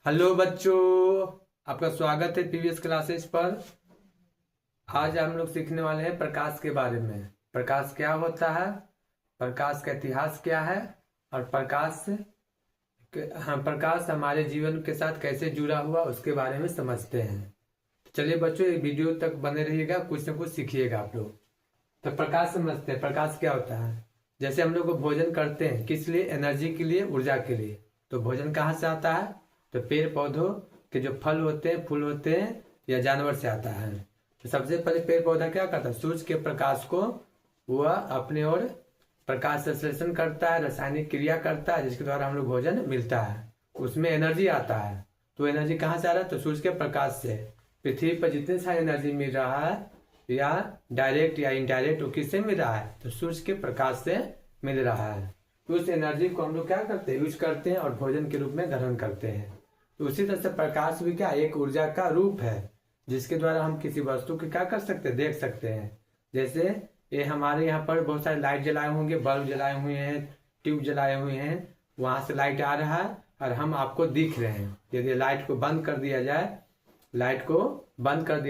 Hello बच्चों, आपका स्वागत है पीवीएस क्लासेस पर। आज हम लोग सीखने वाले हैं प्रकाश के बारे में। प्रकाश क्या होता है, प्रकाश का इतिहास क्या है और प्रकाश हमारे जीवन के साथ कैसे जुड़ा हुआ उसके बारे में समझते हैं। तो चलिए बच्चों, ये वीडियो तक बने रहिएगा, कुछ न कुछ सीखिएगा आप लोग। तो प्रकाश समझते हैं। प्रकाश क्या होता है, जैसे हम लोग को भोजन करते हैं किस लिए, एनर्जी के लिए, ऊर्जा के लिए। तो भोजन कहाँ से आता है, तो पेड़ पौधों के जो फल होते हैं, फूल होते हैं या जानवर से आता है। तो सबसे पहले पेड़ पौधा क्या करता है, सूर्य के प्रकाश को वह अपने ओर प्रकाश संश्लेषण करता है, रासायनिक क्रिया करता है, जिसके द्वारा हम लोग भोजन मिलता है, उसमें एनर्जी आता है। तो एनर्जी कहाँ से आ रहा है, तो सूर्य के प्रकाश से। पृथ्वी पर जितने सारी एनर्जी मिल रहा है या डायरेक्ट या इनडायरेक्ट, वो किससे मिल रहा है, तो सूर्य के प्रकाश से मिल रहा है। तो उस एनर्जी को हम लोग क्या करते हैं, यूज करते हैं और भोजन के रूप में ग्रहण करते हैं। तो उसी तरह से प्रकाश भी क्या, एक ऊर्जा का रूप है, जिसके द्वारा हम किसी वस्तु को क्या कर सकते हैं, देख सकते हैं। जैसे ये हमारे यहाँ पर बहुत सारे लाइट जलाए होंगे, बल्ब जलाए हुए हैं, ट्यूब जलाए हुए हैं, वहां से लाइट आ रहा है और हम आपको दिख रहे हैं। यदि लाइट को बंद कर दिया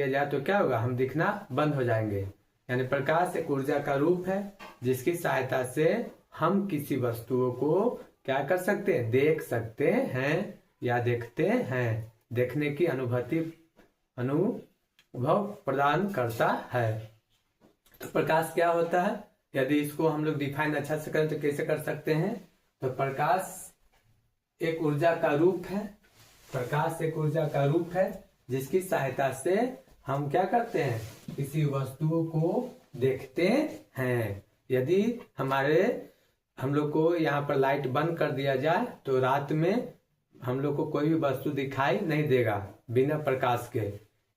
जाए, तो क्या होगा, हम दिखना बंद हो जाएंगे। यानी प्रकाश एक ऊर्जा का रूप है, जिसकी सहायता से हम किसी वस्तुओं को क्या कर सकते हैं, देख सकते हैं या देखते हैं। देखने की अनुभव प्रदान करता है। तो प्रकाश क्या होता है, यदि इसको हम लोग डिफाइन अच्छा से करें तो कैसे कर सकते हैं, तो प्रकाश एक ऊर्जा का रूप है। प्रकाश एक ऊर्जा का रूप है, जिसकी सहायता से हम क्या करते हैं, किसी वस्तुओं को देखते हैं। यदि हम लोग को यहाँ पर लाइट बंद कर दिया जाए तो रात में हम लोग को कोई भी वस्तु दिखाई नहीं देगा बिना प्रकाश के।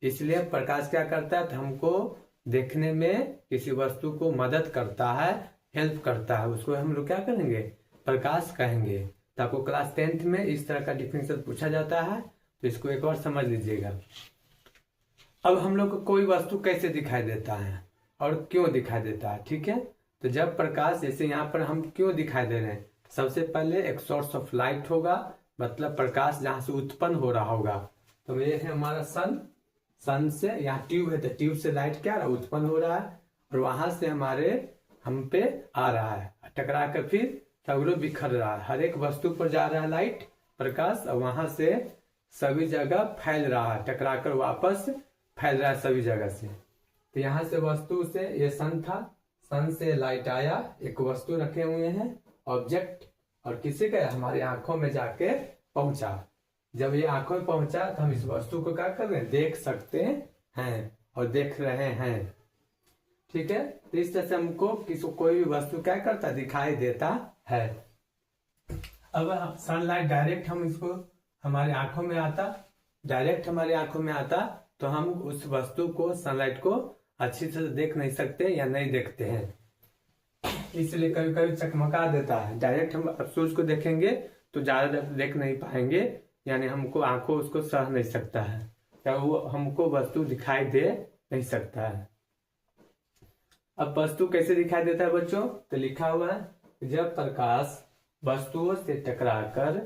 इसलिए प्रकाश क्या करता है, तो हमको देखने में किसी वस्तु को मदद करता है, हेल्प करता है। उसको हम लोग क्या करेंगे, प्रकाश कहेंगे। तो आपको क्लास 10th में इस तरह का डिफिनेशन पूछा जाता है, तो इसको एक बार समझ लीजिएगा। अब हम लोग को कोई वस्तु कैसे दिखाई देता है और क्यों दिखाई देता है, ठीक है। तो जब प्रकाश, जैसे यहाँ पर हम क्यों दिखाई दे रहे हैं, सबसे पहले एक सोर्स ऑफ लाइट होगा, मतलब प्रकाश जहां से उत्पन्न हो रहा होगा। तो ये है हमारा सन से, यहाँ ट्यूब है तो ट्यूब से लाइट क्या रहा, उत्पन्न हो रहा है और वहां से हम पे आ रहा है, टकरा कर फिर सगरों बिखर रहा है। हर एक वस्तु पर जा रहा है लाइट, प्रकाश, और वहां से सभी जगह फैल रहा है, टकरा कर वापस फैल रहा है सभी जगह से। तो यहाँ से वस्तु से, ये सन था, सन से लाइट आया, एक वस्तु रखे हुए हैं ऑब्जेक्ट, और किसी का हमारी आंखों में जाके पहुंचा। जब ये आंखों में पहुंचा तो हम इस वस्तु को क्या कर रहे हैं, देख सकते हैं और देख रहे हैं, ठीक है। तो इस तरह से हमको कोई भी वस्तु क्या करता, दिखाई देता है। अब सनलाइट डायरेक्ट हमारे आंखों में आता, तो हम उस वस्तु को, सनलाइट को अच्छी तरह देख नहीं सकते या नहीं देखते हैं। इसलिए कभी कभी चकमका देता है। डायरेक्ट हम सूरज को देखेंगे तो ज्यादा देख नहीं पाएंगे, यानी हमको आंखों उसको सह नहीं सकता है, या वो हमको वस्तु दिखाई दे नहीं सकता है। अब वस्तु कैसे दिखाई देता है बच्चों, तो लिखा हुआ है, जब प्रकाश वस्तुओं से टकराकर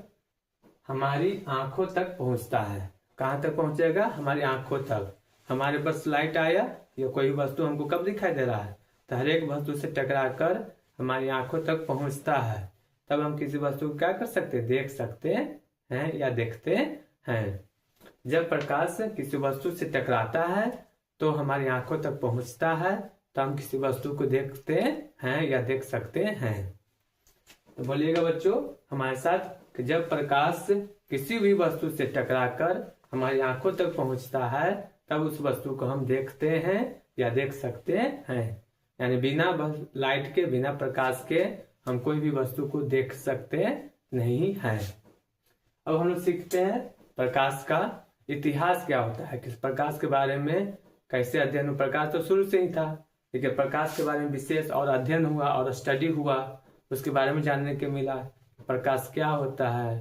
हमारी आंखों तक पहुंचता है। कहाँ तक पहुंचेगा, हमारी आंखों तक। हमारे पास लाइट आया या कोई वस्तु हमको कब दिखाई दे रहा है, तो हर एक वस्तु से टकराकर हमारी आंखों तक पहुंचता है। तब हम किसी वस्तु को क्या कर सकते हैं, देख सकते हैं या देखते हैं। जब प्रकाश किसी वस्तु से टकराता है तो हमारी आंखों तक पहुंचता है, तो हम किसी वस्तु को देखते हैं या देख सकते हैं। तो बोलिएगा बच्चों हमारे साथ कि जब प्रकाश किसी भी वस्तु से टकराकर हमारी आंखों तक पहुंचता है, तब उस वस्तु को हम देखते हैं या देख सकते हैं। यानी बिना लाइट के, बिना प्रकाश के हम कोई भी वस्तु को देख सकते नहीं हैं। अब हम लोग सीखते हैं प्रकाश का इतिहास क्या होता है, किस प्रकाश के बारे में कैसे अध्ययन। प्रकाश तो शुरू से ही था, लेकिन प्रकाश के बारे में विशेष और अध्ययन हुआ और स्टडी हुआ, उसके बारे में जानने के मिला। प्रकाश क्या होता है,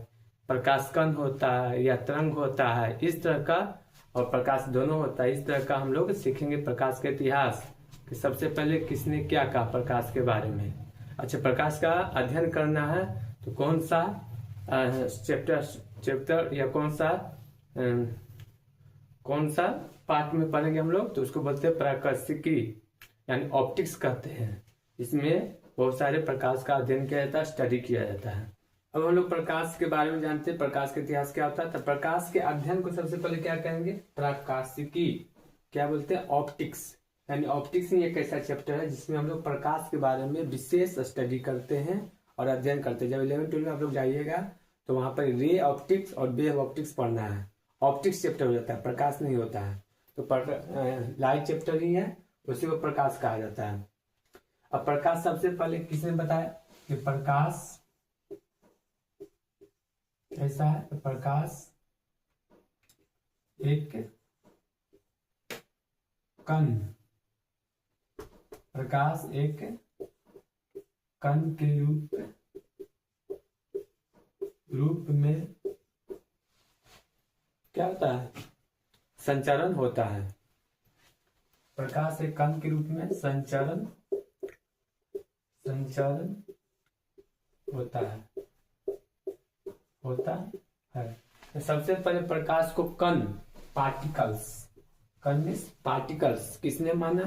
प्रकाश कण होता है या तरंग होता है, इस तरह का, और प्रकाश दोनों होता है। इस तरह का हम लोग सीखेंगे प्रकाश का इतिहास, कि सबसे पहले किसने क्या कहा प्रकाश के बारे में। अच्छा, प्रकाश का अध्ययन करना है तो कौन सा चैप्टर या कौन सा पार्ट में पढ़ेंगे हम लोग, तो उसको बोलते हैं प्रकाशिकी यानी ऑप्टिक्स कहते हैं। इसमें बहुत सारे प्रकाश का अध्ययन किया जाता है, स्टडी किया जाता है। अब हम लोग प्रकाश के बारे में जानते हैं, प्रकाश का इतिहास क्या होता है। तो प्रकाश के अध्ययन को सबसे पहले क्या कहेंगे, प्रकाशिकी। क्या बोलते हैं, ऑप्टिक्स। यानी ऑप्टिक्स ही एक ऐसा चैप्टर है जिसमें हम लोग प्रकाश के बारे में विशेष स्टडी करते हैं और अध्ययन करते हैं। जब 11वीं में आप लोग जाइएगा तो वहां पर रे ऑप्टिक्स और वेव ऑप्टिक्स पढ़ना है। ऑप्टिक्स चैप्टर हो जाता है, प्रकाश नहीं होता है। तो लाइट चैप्टर ही है, उसी को प्रकाश कहा जाता है। अब प्रकाश सबसे पहले किसने बताया कि प्रकाश ऐसा है, तो प्रकाश एक कण, प्रकाश एक कण के रूप में क्या होता है, संचरण होता है। प्रकाश एक कण के रूप में संचरण होता है। तो सबसे पहले प्रकाश को कण, पार्टिकल्स किसने माना,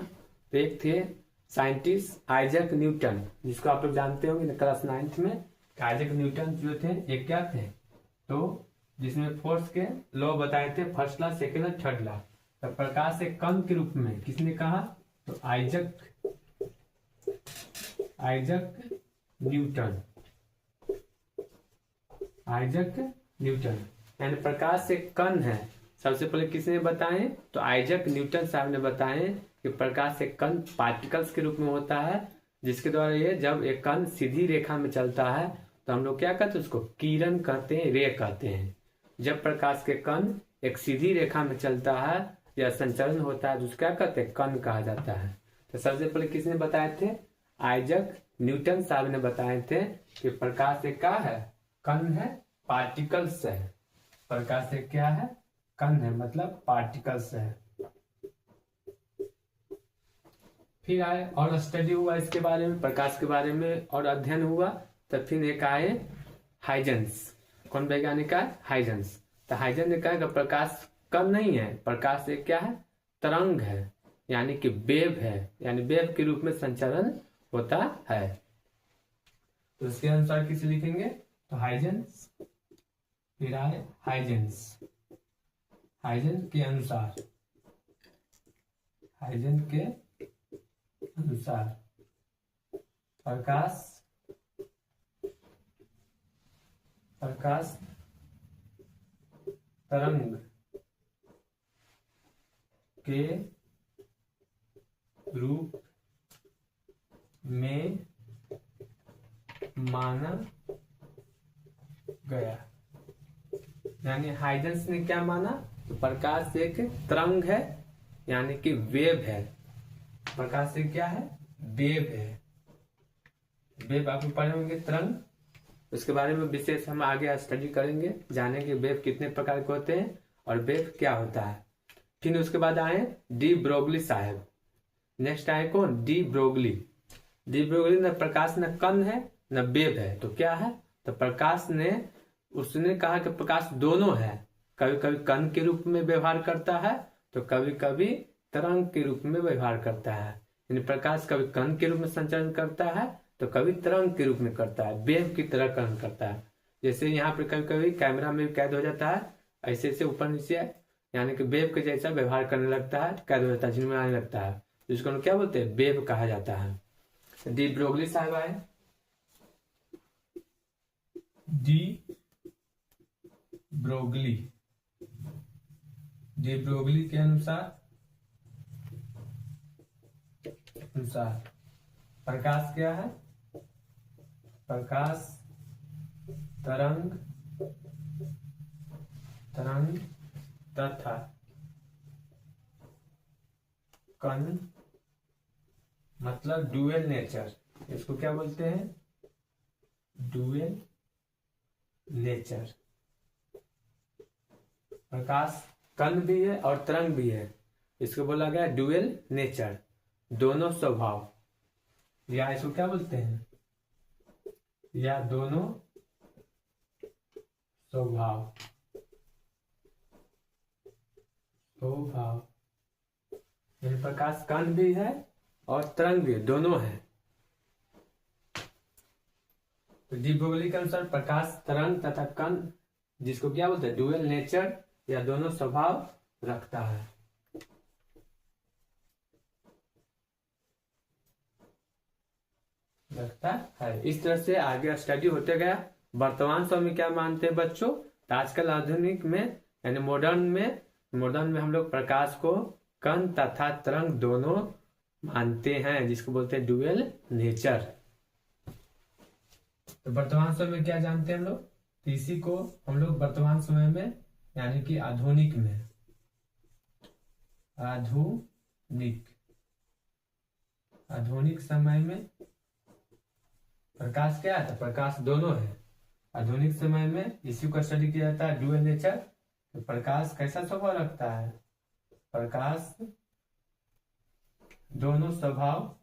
तो एक थे साइंटिस्ट आइजैक न्यूटन, जिसको आप लोग जानते होंगे क्लास 9th में। आइजैक न्यूटन जो थे एक क्या थे, तो जिसमें फोर्स के लॉ बताए थे, first law, second law, third law. तो प्रकाश एक कण के रूप में किसने कहा, तो आइजैक न्यूटन। यानी प्रकाश एक कण है, सबसे पहले किसने बताए, तो आइजैक न्यूटन साहब ने बताए कि प्रकाश एक कण पार्टिकल्स के रूप में होता है, जिसके द्वारा ये जब एक कण सीधी रेखा में चलता है तो हम लोग क्या कहते हैं, उसको किरण कहते हैं, रे कहते हैं। जब प्रकाश के कण एक सीधी रेखा में चलता है या संचरण होता है तो उसको क्या कहते हैं, कण कहा जाता है। तो सबसे पहले किसने बताए थे, आइजैक न्यूटन साहब ने बताए थे कि प्रकाश एक क्या है, कण है, पार्टिकल्स है। प्रकाश एक क्या है, कण है, मतलब पार्टिकल्स है। फिर आए और स्टडी हुआ इसके बारे में, प्रकाश के बारे में और अध्ययन हुआ। तब फिर एक आए हाइजेंस। कौन वैज्ञानिक है, हाइजेंस। तो हाइजेंस ने कहा कि प्रकाश कण नहीं है, प्रकाश एक क्या है, तरंग है, यानी कि वेव है, यानी वेव के रूप में संचरण होता है। तो इसके अनुसार किसे लिखेंगे, तो हाइजेंस। फिर आए हाइजेंस के अनुसार प्रकाश तरंग के रूप में माना गया। यानी हाइजेंस ने क्या माना, प्रकाश एक तरंग है, यानी कि वेव है। प्रकाश एक क्या है, वेव है। वेव आप पढ़े होंगे, तरंग, उसके बारे में विशेष हम आगे स्टडी करेंगे, जानेंगे वेव कितने प्रकार के होते हैं और वेव क्या होता है। फिर उसके बाद आए डी ब्रोगली साहब। नेक्स्ट आए कौन, डी ब्रोगली ने प्रकाश न कण है न वेव है, तो क्या है, तो प्रकाश ने उसने कहा कि प्रकाश दोनों है, कभी कभी कण के रूप में व्यवहार करता है तो कभी कभी तरंग के रूप में व्यवहार करता है। यानी प्रकाश कभी कण के रूप में संचरण करता है तो कभी तरंग के रूप में करता है, वेव की तरह काम करता है। जैसे यहाँ पे कभी कभी कैमरा में कैद हो जाता है, ऐसे ऐसे ऊपर नीचे, यानी कि वेव के जैसा व्यवहार करने लगता है, कैद हो जाता है, जिनमें आने लगता है, जिसको हम क्या बोलते हैं, वेव कहा जाता है। डी ब्रोगली साहब आए। डी ब्रोगली के अनुसार प्रकाश क्या है, प्रकाश तरंग तथा कण, मतलब डुअल नेचर। इसको क्या बोलते हैं, डुअल नेचर। प्रकाश कण भी है और तरंग भी है, इसको बोला गया डुअल नेचर, दोनों स्वभाव, या इसको क्या बोलते हैं, या दोनों स्वभाव। स्वभाव, यानी प्रकाश कण भी है और तरंग भी, दोनों है। तो डी ब्रोगली के अनुसार प्रकाश तरंग तथा कण, जिसको क्या बोलते हैं, डुअल नेचर या दोनों स्वभाव रखता है। इस तरह से आगे स्टडी होते गया। वर्तमान समय में क्या मानते हैं बच्चों, तो आजकल आधुनिक में यानी मॉडर्न में हम लोग प्रकाश को कण तथा तरंग दोनों मानते हैं, जिसको बोलते हैं डुअल नेचर। तो वर्तमान समय में क्या जानते हैं हम लोग, तो इसी को हम लोग वर्तमान समय में यानी कि आधुनिक समय में प्रकाश क्या है, तो प्रकाश दोनों है। आधुनिक समय में इसी को स्टडी किया जाता है डुअल नेचर। तो प्रकाश कैसा स्वभाव रखता है, प्रकाश दोनों स्वभाव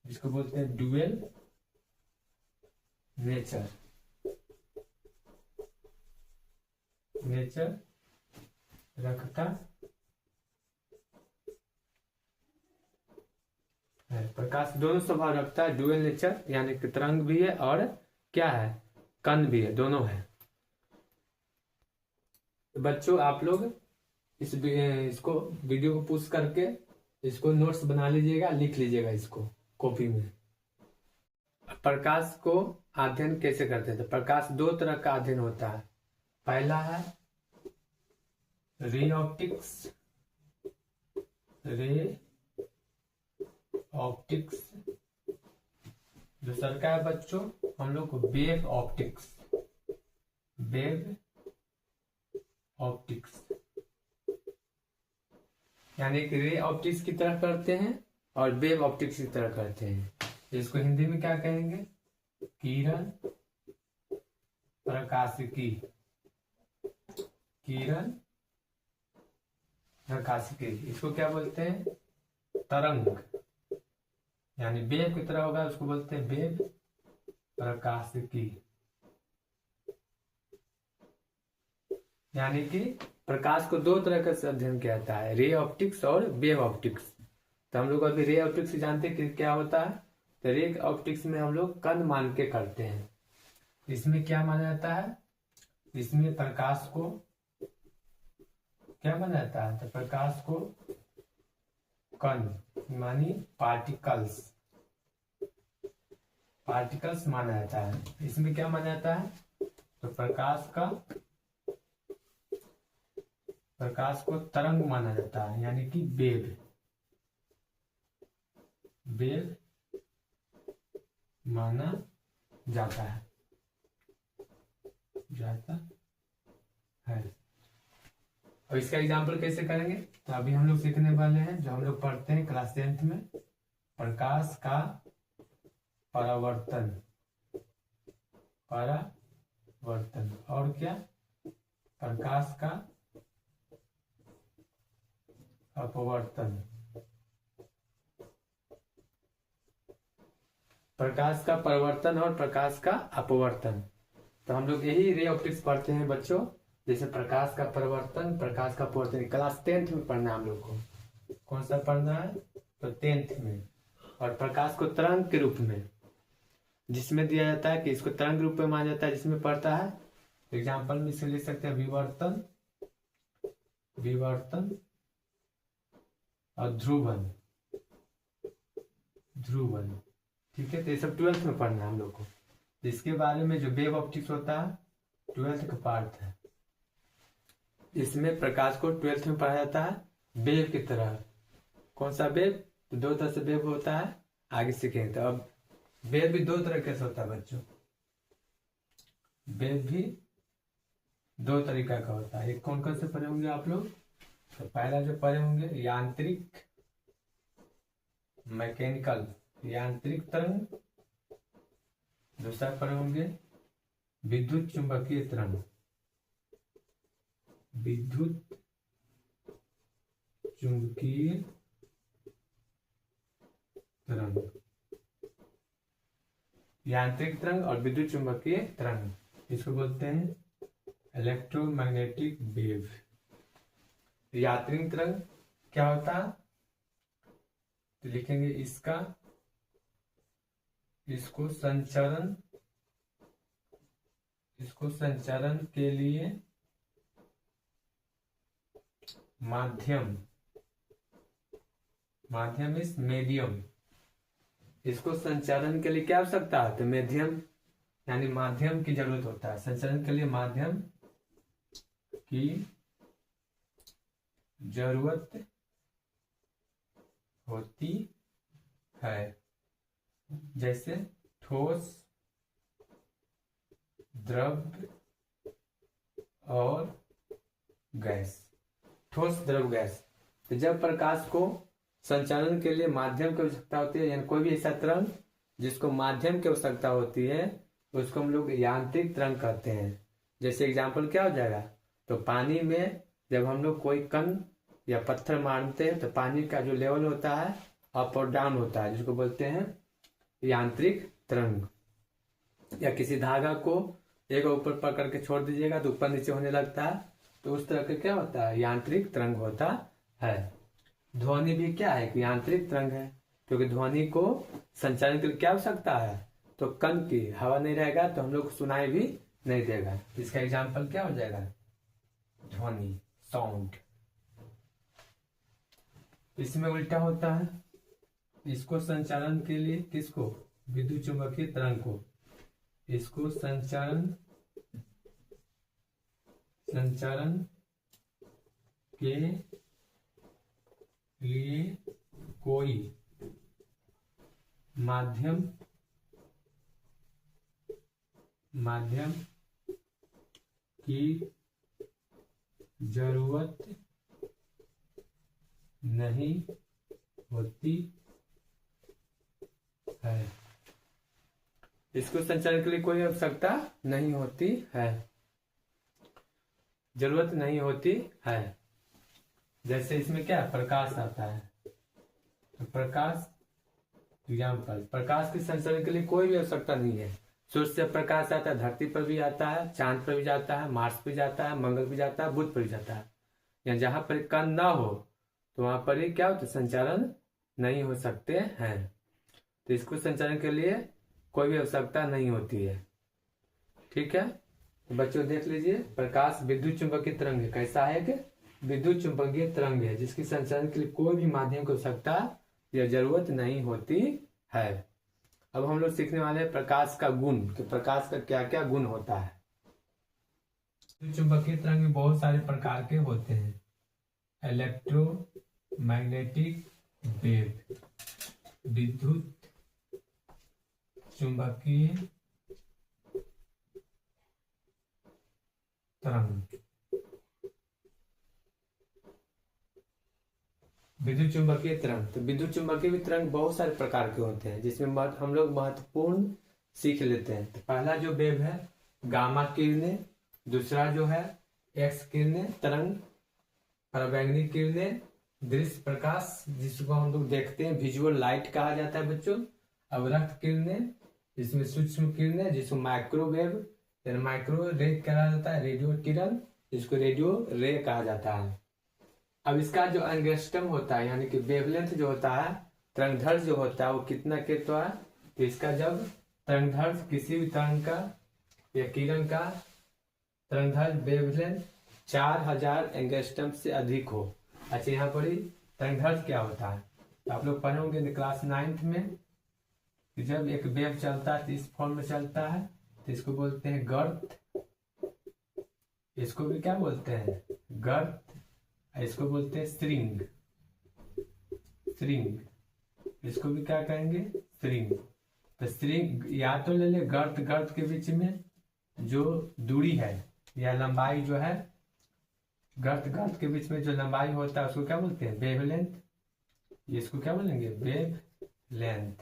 जिसको बोलते हैं डुअल नेचर रखता है। प्रकाश दोनों स्वभाव रखता है, डुअल नेचर, यानी कि तरंग भी है और क्या है, कण भी है, दोनों है। तो बच्चों आप लोग इसको वीडियो को पुश करके इसको नोट्स बना लीजिएगा, लिख लीजिएगा इसको कॉपी में। प्रकाश को अध्ययन कैसे करते हैं, तो प्रकाश दो तरह का अध्ययन होता है। पहला है रे ऑप्टिक्स, दूसरा क्या है बच्चों, हम लोग को वेव ऑप्टिक्स, यानी कि रे ऑप्टिक्स की तरह करते हैं और वेव ऑप्टिक्स की तरह करते हैं। इसको हिंदी में क्या कहेंगे, किरण प्रकाशिकी, इसको क्या बोलते हैं, तरंग, यानी वेव की तरह होगा, उसको बोलते हैं वेव प्रकाशिकी। यानी कि प्रकाश को दो तरह का अध्ययन किया जाता है, रे ऑप्टिक्स और वेव ऑप्टिक्स। तो हम लोग अभी रे ऑप्टिक्स जानते हैं कि क्या होता है। तो रे ऑप्टिक्स में हम लोग कण मान के करते हैं। इसमें क्या माना जाता है, इसमें प्रकाश को क्या माना जाता है, तो प्रकाश को कण मानी पार्टिकल्स माना जाता है। इसमें क्या माना जाता है, तो प्रकाश को तरंग माना जाता है, यानी कि वेव माना जाता है। और इसका एग्जाम्पल कैसे करेंगे, तो अभी हम लोग सीखने वाले हैं जो हम लोग पढ़ते हैं क्लास 10th में, प्रकाश का परावर्तन और क्या, प्रकाश का अपवर्तन। प्रकाश का परावर्तन और प्रकाश का अपवर्तन। तो हम लोग यही रे ऑप्टिक्स पढ़ते हैं बच्चों, जैसे प्रकाश का परावर्तन, प्रकाश का अपवर्तन क्लास 10th में पढ़ना है हम लोग को। कौन सा पढ़ना है, तो 10th में। और प्रकाश को तरंग के रूप में, जिसमें दिया जाता है कि इसको तरंग रूप में माना जाता है, जिसमें पढ़ता है एग्जाम्पल में इसे ले सकते हैं विवर्तन और ध्रुवन। ठीक है, तो ये सब 12th में पढ़ना है हम लोग को। इसके बारे में जो वेव ऑप्टिक्स होता है 12th का पार्ट है। इसमें प्रकाश को 12th में पढ़ा जाता है वेव की तरह। कौन सा वेव, तो दो तरह से वेव होता है, आगे सीखेंगे। तो अब वेव भी दो तरह कैसे होता है बच्चों, वेव भी दो तरीका का होता है। एक कौन कौन से पढ़े होंगे आप लोग, तो पहला जो पढ़े होंगे यांत्रिक तरंग, दूसरा पढ़े होंगे विद्युत चुंबकीय तरंग। यांत्रिक तरंग और विद्युत चुंबकीय तरंग, इसको बोलते हैं इलेक्ट्रोमैग्नेटिक वेव। यांत्रिक तरंग क्या होता है, तो लिखेंगे इसको संचरण के लिए माध्यम इस मीडियम, इसको संचालन के लिए क्या आवश्यकता है, तो मीडियम यानी माध्यम की जरूरत होता है। संचालन के लिए माध्यम की जरूरत होती है, जैसे ठोस, द्रव और गैस। ठोस, द्रव, गैस। तो जब प्रकाश को संचालन के लिए माध्यम की आवश्यकता होती है, यानी कोई भी ऐसा तरंग जिसको माध्यम की आवश्यकता होती है, उसको हम लोग यांत्रिक तरंग कहते हैं। जैसे एग्जाम्पल क्या हो जाएगा, तो पानी में जब हम लोग कोई कण या पत्थर मारते हैं तो पानी का जो लेवल होता है अप और डाउन होता है, जिसको बोलते हैं यांत्रिक तरंग। या किसी धागा को एक ऊपर पकड़ के छोड़ दीजिएगा तो ऊपर नीचे होने लगता है, तो उस तरह का क्या होता है, यांत्रिक तरंग होता है। ध्वनि भी क्या है, कि यांत्रिक तरंग है, क्योंकि ध्वनि को संचालन के लिए क्या आवश्यकता है, तो कण की हवा नहीं रहेगा तो हम लोग सुनाई भी नहीं देगा। इसका एग्जाम्पल क्या हो जाएगा, ध्वनि, साउंड। इसमें उल्टा होता है, इसको संचालन के लिए किसको, विद्युत चुंबकीय तरंग को, इसको संचालन के लिए कोई माध्यम की जरूरत नहीं होती है। इसको संचालन के लिए कोई आवश्यकता नहीं होती है, जरूरत नहीं होती है। जैसे इसमें क्या प्रकाश आता है, तो प्रकाश एग्जाम्पल, प्रकाश के संचालन के लिए कोई भी आवश्यकता नहीं है। सूर्य से प्रकाश आता है, धरती पर भी आता है, चांद पर भी जाता है, मार्स पर जाता है, मंगल पर जाता है, बुध पर भी जाता है। या जहां पर कण ना हो तो वहां पर ही क्या होता है, संचालन नहीं हो सकते हैं। तो इसको संचालन के लिए कोई भी आवश्यकता नहीं होती है। ठीक है, तो बच्चों देख लीजिए, प्रकाश विद्युत चुंबकीय तरंग है। कैसा है कि विद्युत चुंबकीय तरंग है, जिसकी संचालन के लिए कोई भी माध्यम की आवश्यकता या जरूरत नहीं होती है। अब हम लोग सीखने वाले हैं प्रकाश का गुण, कि प्रकाश का क्या क्या गुण होता है। विद्युत चुंबकीय तरंग में बहुत सारे प्रकार के होते हैं। इलेक्ट्रोमैग्नेटिक वेव, विद्युत चुंबकीय तरंग। विद्युत चुंबकीय तरंग, तो विद्युत चुंबकीय तरंग बहुत सारे प्रकार के होते हैं, जिसमें हम लोग महत्वपूर्ण सीख लेते हैं। तो पहला जो वेव है गामा किरणें, दूसरा जो है एक्स किरणें तरंग, पराबैंगनी किरणें, दृश्य प्रकाश जिसको हम लोग देखते हैं विजुअल लाइट कहा जाता है बच्चों, अवरक्त किरणें, इसमें सूक्ष्म किरणें जिसको माइक्रोवेव या माइक्रो रे कहा जाता है, रेडियो किरण जिसको रेडियो रे कहा जाता है। अब इसका जो एंगस्ट्रम होता है, यानी कि वेवलेंथ जो होता है, तरंगदैर्घ्य जो होता है, वो कितना के तो है, तो इसका जब तरंगदैर्घ्य किसी भी तरंग का या किरण का तरंगदैर्घ्य वेवलेंथ 4000 एंगस्ट्रम से अधिक हो। अच्छा, यहाँ पर ही तरंगदैर्घ्य क्या होता है, तो आप लोग पढ़े होंगे क्लास 9th में, कि जब एक वेव चलता है तो इस फॉर्म में चलता है, तो इसको बोलते हैं गर्त। इसको भी क्या बोलते हैं, गर्त। इसको बोलते हैं स्ट्रिंग, इसको भी क्या कहेंगे, स्ट्रिंग। तो स्ट्रिंग या तो ले ले गर्त के बीच में जो दूरी है या लंबाई जो है, गर्त के बीच में जो लंबाई होता है उसको क्या बोलते हैं, वेवलेंथ। इसको क्या बोलेंगे, वेवलेंथ,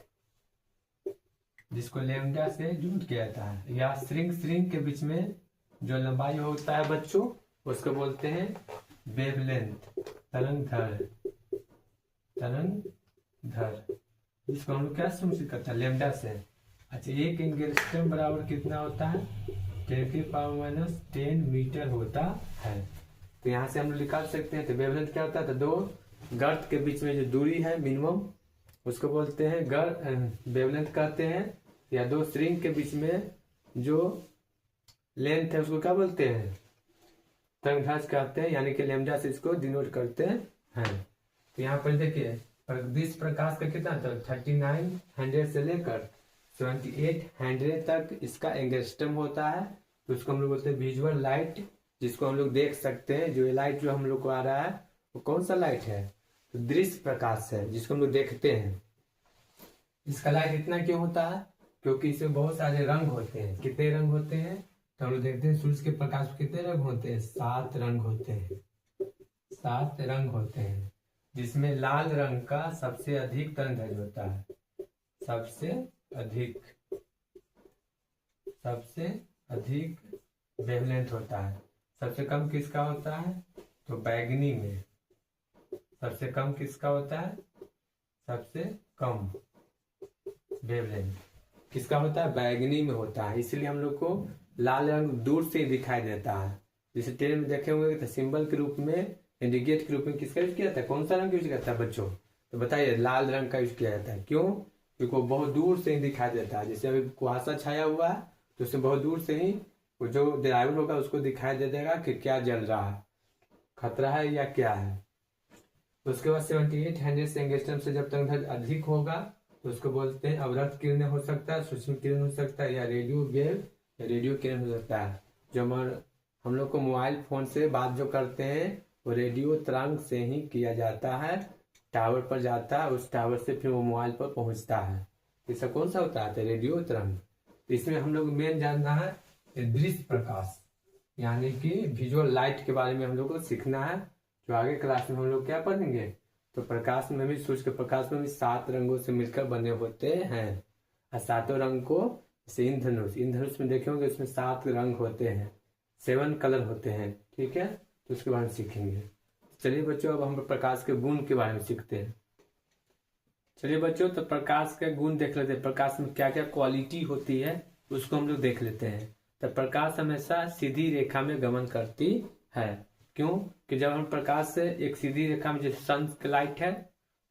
जिसको लैम्डा से जोड़ किया जाता है। या स्ट्रिंग के बीच में जो लंबाई होता है बच्चों, उसको बोलते हैं वेवलेंथ, तरंगदैर्घ्य। इसको हम लोग क्या सुनिश्चित करता है, लैम्डा से। अच्छा, एक एंगस्ट्रम बराबर कितना होता है? 10⁻⁻10 मीटर होता है। तो यहाँ से हम लोग निकाल सकते हैं। तो वेवलेंथ क्या होता है? तो दो गर्त के बीच में जो दूरी है मिनिमम, उसको बोलते हैं वेवलेंथ कहते हैं। या दो स्ट्रिंग के बीच में जो लेंथ है उसको क्या बोलते हैं? तरंगदैर्घ्य कहते हैं, यानी कि लैम्डा से इसको डिनोट करते हैं। तो यहाँ पर देखिए दिस प्रकाश का कितना था? 3900 से लेकर 7800 तक इसका एंगस्ट्रम होता है। तो उसको हम लोग बोलते हैं विजुअल लाइट, जिसको हम लोग देख सकते हैं। जो ये लाइट जो हम लोग को आ रहा है वो कौन सा लाइट है? तो दृश्य प्रकाश है, जिसको हम लोग देखते हैं। इसका लाइट इतना क्यों होता है? क्योंकि इसमें बहुत सारे रंग होते हैं। कितने रंग होते हैं? तो हम लोग देखते हैं सूर्य के प्रकाश में कितने रंग होते हैं? 7 रंग होते हैं। 7 रंग होते हैं, जिसमें लाल रंग का सबसे अधिक तरंगदैर्घ्य होता है। सबसे अधिक वेवलेंथ होता है। सबसे कम किसका होता है? तो बैगनी में। सबसे कम किसका होता है? सबसे कम वेवलेंथ किसका होता है? बैगनी में होता है। इसलिए हम लोग को लाल रंग दूर से दिखाई देता है। जैसे ट्रेन में देखे होंगे तो सिंबल के रूप में, इंडिकेट के रूप में किसका यूज किया जाता है? कौन सा रंग यूज किया जाता है बच्चों? तो बताइए, लाल रंग का यूज किया जाता है। क्यों? क्योंकि वो बहुत दूर से ही दिखाई देता है। जैसे अभी कुहासा छाया हुआ है तो उससे बहुत दूर से ही वो जो ड्राइवर होगा उसको दिखाई दे देगा कि क्या जल रहा है, खतरा है या क्या है। उसके बाद 7800 से एंगस्ट्रम से जब तरंगदैर्घ्य अधिक होगा तो उसको बोलते हैं अवरक्त किरण हो सकता है, सूक्ष्म किरण हो सकता है, या रेडियो वेव या रेडियो किरण हो सकता है। जो हम लोग को मोबाइल फोन से बात जो करते हैं वो रेडियो तरंग से ही किया जाता है। टावर पर जाता है, उस टावर से फिर वो मोबाइल पर पहुंचता है। इसका कौन सा होता है? रेडियो तरंग। इसमें हम लोग मेन जानना है दृश्य प्रकाश, यानी कि विजुअल लाइट के बारे में हम लोग को सीखना है। जो आगे क्लास में हम लोग क्या पढ़ेंगे? तो प्रकाश में भी, सूर्य के प्रकाश में भी 7 रंगों से मिलकर बने होते हैं। और 7 रंग को जैसे इंद्रधनुष में देखे होंगे उसमें 7 रंग होते हैं, 7 कलर होते हैं। ठीक है, तो उसके बारे में सीखेंगे। चलिए बच्चों, अब हम प्रकाश के गुण के बारे में सीखते हैं। चलिए बच्चों, तो प्रकाश के गुण देख लेते हैं। प्रकाश में क्या क्या क्वालिटी होती है उसको हम लोग देख लेते हैं। तो प्रकाश हमेशा सीधी रेखा में गमन करती है। क्यों? कि जब हम प्रकाश से एक सीधी रेखा में, जैसे सन की लाइट है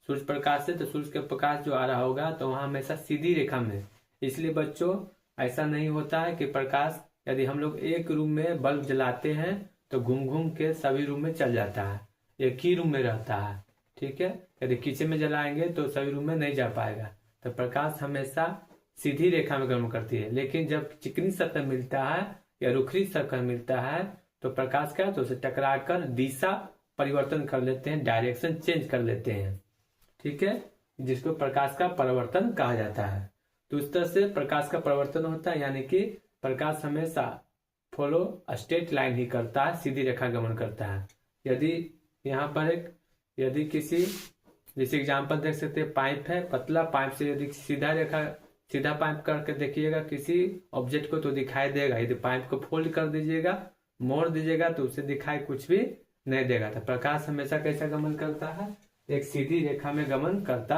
सूर्य प्रकाश से, तो सूर्य का प्रकाश जो आ रहा होगा तो वहां हमेशा सीधी रेखा में। इसलिए बच्चों ऐसा नहीं होता है कि प्रकाश, यदि हम लोग एक रूम में बल्ब जलाते हैं तो घूम घूम के सभी रूम में चल जाता है, एक ही रूम में रहता है। ठीक है, यदि किचन में जलाएंगे तो सभी रूम में नहीं जा पाएगा। तो प्रकाश हमेशा सीधी रेखा में गमन करती है। लेकिन जब चिकनी सतह मिलता है या रुखरी सतह मिलता है तो प्रकाश क्या, तो उसे टकरा कर दिशा परिवर्तन कर लेते हैं, डायरेक्शन चेंज कर लेते हैं। ठीक है, जिसको प्रकाश का परावर्तन कहा जाता है। तो इस तरह से प्रकाश का परावर्तन होता है, यानी कि प्रकाश हमेशा फॉलो स्ट्रेट लाइन ही करता है, सीधी रेखा गमन करता है। यदि यहाँ पर यदि किसी, जैसे एग्जाम्पल देख सकते हैं, पाइप है, पतला पाइप से यदि सीधा पाइप करके देखिएगा किसी ऑब्जेक्ट को तो दिखाई देगा। यदि पाइप को फोल्ड कर दीजिएगा, मोड़ दीजिएगा, तो उसे दिखाई कुछ भी नहीं देगा। तो प्रकाश हमेशा कैसा गमन करता है? एक सीधी रेखा में गमन करता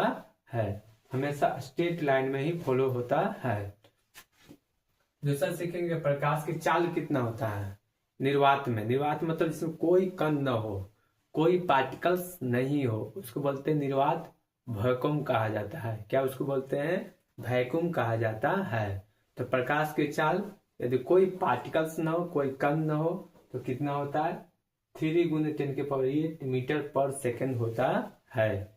है, हमेशा स्ट्रेट लाइन में ही फॉलो होता है। दूसरा सीखेंगे प्रकाश की चाल कितना होता है। निर्वात मतलब जिसमें कोई कण न हो, कोई पार्टिकल्स नहीं हो, उसको बोलते हैं निर्वात वैक्यूम कहा जाता है। क्या उसको बोलते हैं? वैक्यूम कहा जाता है। तो प्रकाश की चाल, यदि कोई पार्टिकल्स न हो, कोई कण न हो, तो कितना होता है? 3 × 10⁸ मीटर पर सेकेंड होता है,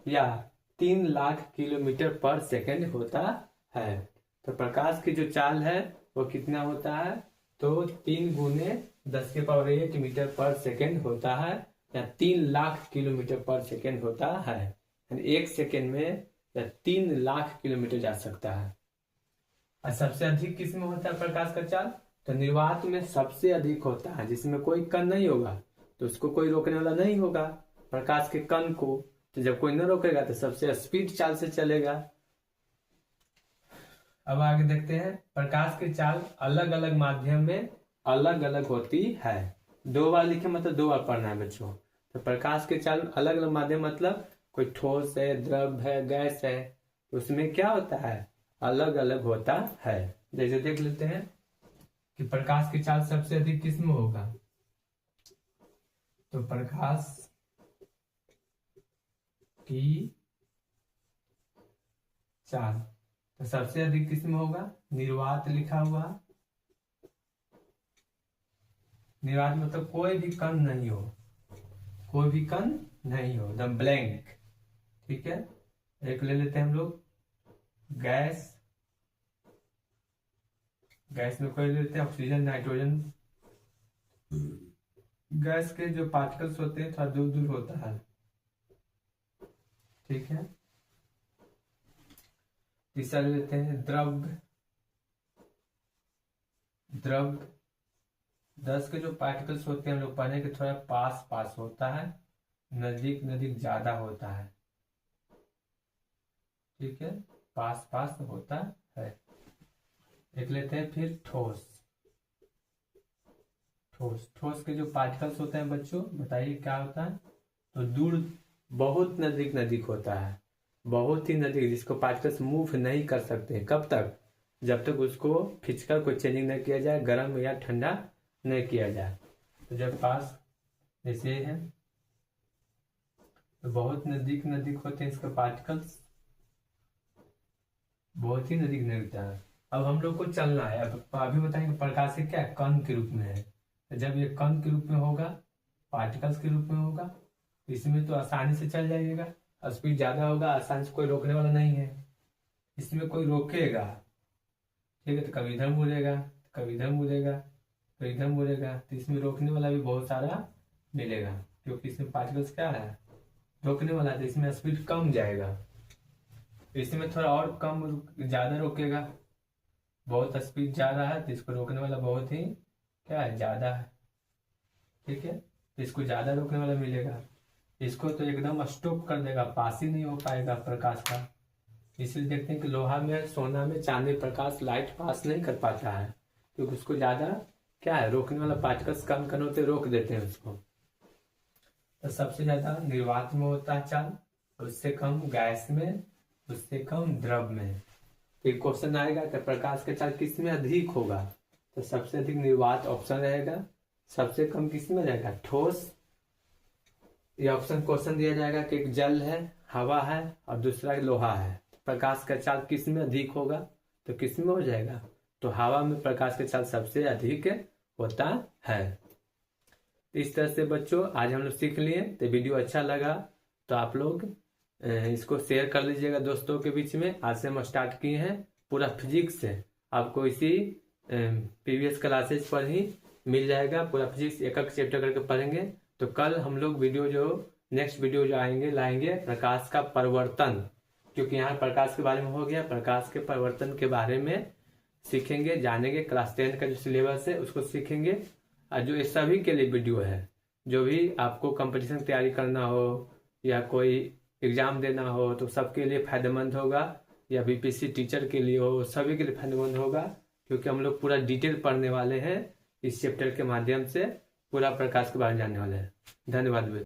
या 3 लाख किलोमीटर पर सेकेंड होता है। तो प्रकाश की जो चाल है वो कितना होता है? तो 3 × 10⁸ मीटर पर सेकेंड होता है, या 3 लाख किलोमीटर पर सेकेंड होता है। यानी 1 सेकेंड में या 3 लाख किलोमीटर जा सकता है। और सबसे अधिक किस में होता है प्रकाश का चाल? तो निर्वात में सबसे अधिक होता है, जिसमें कोई कण नहीं होगा तो उसको कोई रोकने वाला नहीं होगा प्रकाश के कण को। तो जब कोई न रोकेगा तो सबसे स्पीड चाल से चलेगा। अब आगे देखते हैं, प्रकाश की चाल अलग अलग माध्यम में अलग अलग होती है। 2 बार लिखे मतलब 2 बार पढ़ना है बच्चों। तो प्रकाश की चाल अलग अलग माध्यम मतलब कोई ठोस है, द्रव है, गैस है, उसमें क्या होता है? अलग अलग होता है। जैसे देख लेते हैं कि प्रकाश की चाल सबसे अधिक किस में होगा, तो प्रकाश की चाल तो सबसे अधिक किस में होगा, निर्वात लिखा हुआ। निर्वात मतलब कोई भी कण नहीं हो, कोई भी कण नहीं हो, एकदम ब्लैंक। ठीक है, एक ले लेते हैं हम लोग गैस। गैस में कोई ले लेते हैं ऑक्सीजन, नाइट्रोजन। गैस के जो पार्टिकल्स होते हैं थोड़ा दूर दूर होता है। ठीक है, तीसरा ले लेते हैं द्रव। द्रव 10 के जो पार्टिकल्स होते हैं हम लोग पढ़ने के थोड़ा पास पास होता है, नजदीक नजदीक ज्यादा होता है। ठीक है, पास पास होता है। एक लेते हैं फिर ठोस। ठोस, ठोस के जो पार्टिकल्स होते हैं बच्चों बताइए क्या होता है, तो दूर बहुत नजदीक नजदीक होता है, बहुत ही नजदीक, जिसको पार्टिकल्स मूव नहीं कर सकते। कब तक, जब तक उसको फिजिकल कोई चेंजिंग नहीं किया जाए, गर्म या ठंडा नहीं किया जाए। तो जब पास जैसे है तो बहुत नजदीक नजदीक होते हैं इसके पार्टिकल्स, बहुत ही नजदीक होता है। अब हम लोग को चलना है, अब अभी बताएंगे प्रकाश से क्या कण के रूप में है। तो जब ये कण के रूप में होगा, पार्टिकल्स के रूप में होगा, इसमें तो आसानी से चल जाइएगा, स्पीड ज्यादा होगा, आसानी से कोई रोकने वाला नहीं है। इसमें कोई रोकेगा, ठीक है, तो कभी इधर मुड़ेगा, कभी इधर मुड़ेगा, तो इधर मुड़ेगा, तो इसमें रोकने वाला भी बहुत सारा मिलेगा, क्योंकि इसमें पार्टिकल्स क्या है, रोकने वाला, तो इसमें स्पीड कम जाएगा। इसमें थोड़ा और कम ज्यादा रोकेगा, बहुत स्पीड ज्यादा है तो इसको रोकने वाला बहुत ही क्या है, ज्यादा है। ठीक है, तो इसको ज्यादा रोकने वाला मिलेगा, इसको तो एकदम स्टॉप कर देगा, पास ही नहीं हो पाएगा प्रकाश का। इसलिए देखते हैं कि लोहा में, सोना में, चांदी प्रकाश लाइट पास नहीं कर पाता है, क्योंकि उसको ज्यादा क्या है, रोकने वाला पार्टिकल्स कम कण होते, रोक देते हैं उसको। तो सबसे ज्यादा निर्वात में होता है चाल, उससे कम गैस में, उससे कम द्रव में। फिर क्वेश्चन आएगा कि प्रकाश का चाल किस में अधिक होगा, तो सबसे अधिक निर्वात ऑप्शन रहेगा, सबसे कम किस में रहेगा, ठोस। ये ऑप्शन क्वेश्चन दिया जाएगा कि एक जल है, हवा है और दूसरा लोहा है, प्रकाश का चाल किस में अधिक होगा, तो किस में हो जाएगा, तो हवा में प्रकाश का चाल सबसे अधिक होता है। इस तरह से बच्चों आज हम लोग सीख लिए। तो वीडियो अच्छा लगा तो आप लोग इसको शेयर कर लीजिएगा दोस्तों के बीच में। आज से हम स्टार्ट किए हैं पूरा फिजिक्स से, आपको इसी प्रीवियस क्लासेस पर ही मिल जाएगा, पूरा फिजिक्स एक एक चैप्टर करके पढ़ेंगे। तो कल हम लोग नेक्स्ट वीडियो जो आएंगे लाएंगे प्रकाश का परिवर्तन, क्योंकि यहाँ प्रकाश के बारे में हो गया, प्रकाश के परिवर्तन के बारे में सीखेंगे, जानेंगे। क्लास 10 का जो सिलेबस है उसको सीखेंगे, और जो इस सभी के लिए वीडियो है, जो भी आपको कंपटीशन की तैयारी करना हो या कोई एग्जाम देना हो तो सबके लिए फायदेमंद होगा, या बीपीएससी टीचर के लिए हो, सभी के लिए फायदेमंद होगा, क्योंकि हम लोग पूरा डिटेल पढ़ने वाले हैं। इस चैप्टर के माध्यम से पूरा प्रकाश के बारे में जानने वाले हैं। धन्यवाद।